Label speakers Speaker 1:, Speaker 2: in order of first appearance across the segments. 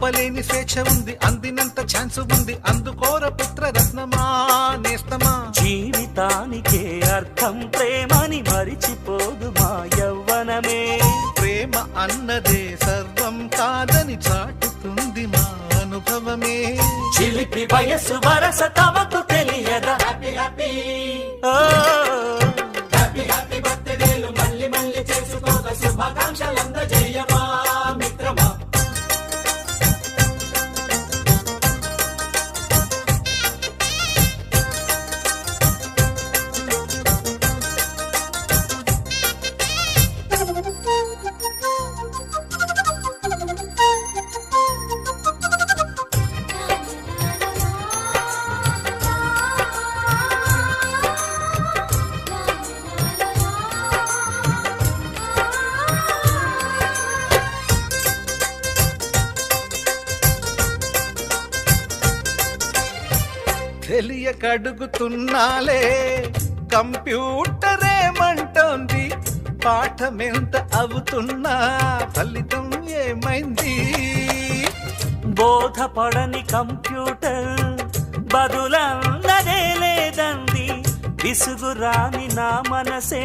Speaker 1: ఆపలేని స్వేచ్ఛ ఉంది, అందినంత ఛాన్స్ ఉంది, అందుకోర పుత్ర రత్నమా నేస్తమా.
Speaker 2: జీవితానికే అర్థం ప్రేమని మరిచిపోదు మా యవ్వనమే.
Speaker 1: ప్రేమ అన్నదే సర్వం కాదని చాటుతుంది మా అనుభవమే.
Speaker 2: చిలిపి వయసు వరస తమకు తెలియదా. హ్యాపీ హ్యాపీ హ్యాపీ హ్యాపీ బర్త్డేలు మళ్ళీ మళ్ళీ చేసుకోక శుభాకాంక్షలందజేయమా మిత్రమా.
Speaker 1: తెలియకడుగుతున్నాలే కంప్యూటర్ ఏమంటోంది, పాఠమెంత అవుతున్నా ఫలితం ఏమైంది.
Speaker 2: బోధపడని కంప్యూటర్ బదులన్నదే లేదంది. విసుగురాని నా మనసే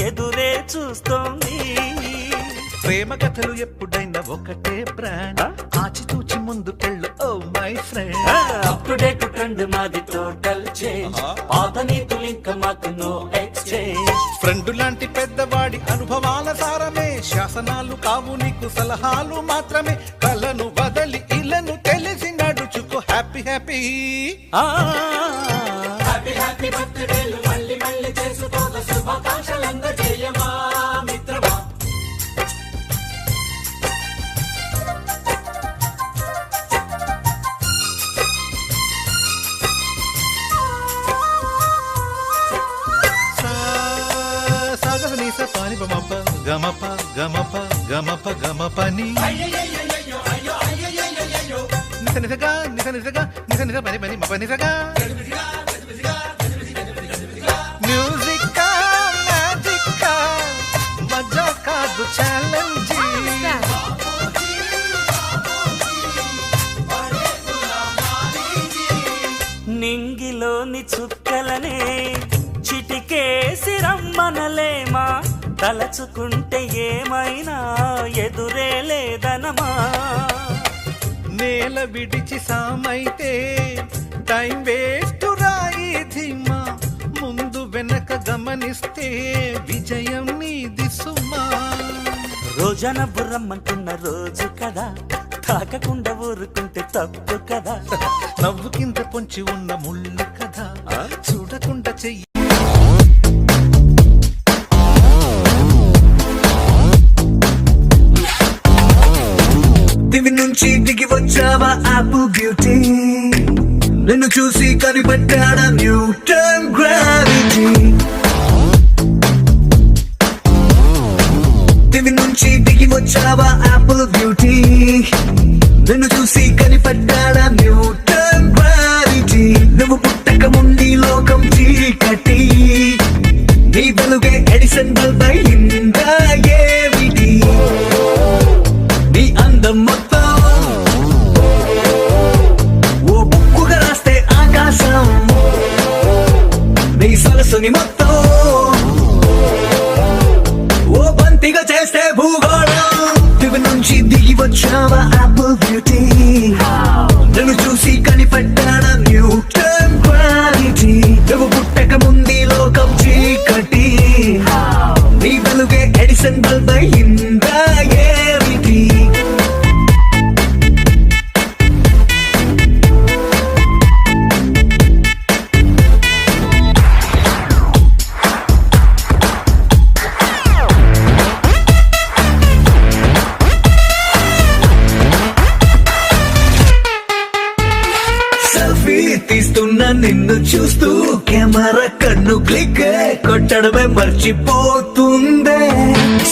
Speaker 2: ఎదురే చూస్తోంది.
Speaker 1: ప్రేమ కథలు ఎప్పుడైనా ఒకటే బ్రాండ్, ఆచితూచి ముందుకెళ్ళు oh my friend.
Speaker 2: Up to date trend మాది టోటల్ చేంజ్, పాత నీతులు ఇంకా మాకు నో ఎక్స్చేంజ్.
Speaker 1: ఫ్రెండ్ లాంటి పెద్దవాడి అనుభవాల సారమే, శాసనాలు కావు నీకు సలహాలు మాత్రమే. కలను వదలి ఇలను తెలిసి నడుచుకో హ్యాపీ హ్యాపీ
Speaker 2: హ్యాపీ హ్యాపీ బర్త్డేలు మళ్ళీ మళ్ళీ చేసుకోక శుభాకాంక్షలందజేయమా మిత్రమా.
Speaker 1: పాని బమప గమప గమప గమప గమపని నిస నిసగా నిస నిసగా నిస నిస పని పని మప నిసగా. మ్యూజిక్ మ్యాజిక్ మజా కాదు ఛాలెంజ్.
Speaker 2: నింగిలోని చుక్కలనే చిటికేసి రమ్మనలేమా, తలచుకుంటే ఏమైనా ఎదురే లేదనమా.
Speaker 1: నేల విడిచి సామైతే టైం వేస్ట్ రాయి ధీమా, ముందు వెనక గమనిస్తే విజయం నీది సుమా.
Speaker 2: రోజన బుర్రమ్మంటున్న రోజు కదా, తాకకుండా ఊరుకుంటే తప్పు కదా.
Speaker 1: నవ్వు కింద పొంచి ఉన్న ముళ్ళు కదా, చూడకుండా చెయ్యి.
Speaker 3: దివి నుంచి దిగి వచ్చావా ఆపిల్ బ్యూటీ, నిన్ను చూసి కనిపెట్టాడా న్యూటన్ గ్రావిటీ. దివి నుంచి దిగి వచ్చావా ఆపిల్ బ్యూటీ, నిన్ను చూసి కనిపెట్టాడా న్యూటన్ గ్రావిటీ. నువ్వు పుట్టక ముందు లోకం చీకటి, నీ వెలుగే ఎడిసన్ బల్బ్ అయిందా ఏమిటి. నీ అందం మొత్తం ఓ బుక్కుగా రాస్తే ఆకాశం, నీ సరస్సుని మొత్తం ఓ బంతిగా చేస్తే భూగోళం. దివి నుంచి దిగి వచ్చావా ఆపిల్ బ్యూటీ, నన్ను చూసి కనిపెట్టాడా న్యూటన్ గ్రావిటీ. నువ్వు పుట్టక ముందు లోకం చీకటి, నీ వెలుగే ఎడిసన్ బల్బ్ అయిందా ఏమిటి. తీస్తున్నా నిన్ను చూస్తూ కెమెరా కన్ను క్లిక్ కొట్టడమే మర్చిపోతుందే.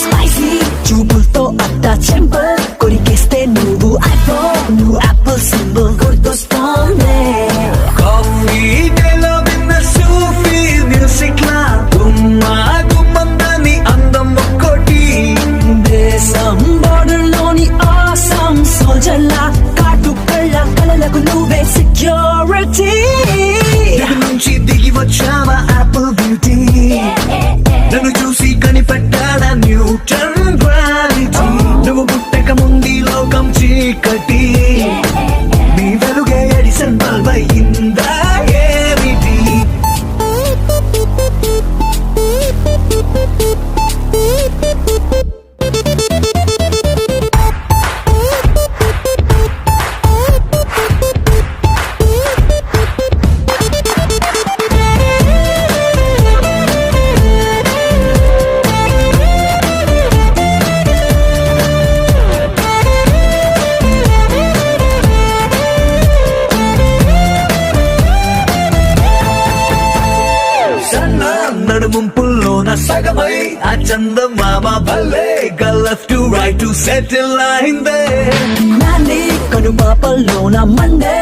Speaker 4: స్పైసీ చూపులతో అట్టా చెంపల్ కొరికేస్తే నువ్వు ఐఫోన్, నువ్వు యాపిల్ సింబల్ గుర్తొస్తోంది.
Speaker 3: కాఫీ డేలో విన్న సూఫీ మ్యూజిక్ లా గుమ్మా గుమ్మందని అందం ఒక్కోటి.
Speaker 4: దేశం బోర్డర్ లోని ఆసాం సోల్జర్ లా నాకు నువ్వే సెక్యూరిటీ
Speaker 3: దిగు నుంచి దిగి వచ్చావా యాపిల్ బ్యూటీ నన్ను చూసి కనిపెట్టాడా న్యూటన్ గ్రావిటీ నువ్వు పుట్టక ముందు లోకం చీకటి నీ వెలుగే ఎడిసన్ బల్బ్ అయిందా ఏమిటి నడుముంపుల్లోన సగమై ఆ చందమామ భలే left to right to settle అయిందే
Speaker 4: నాని కనుపాపల్లోన మండే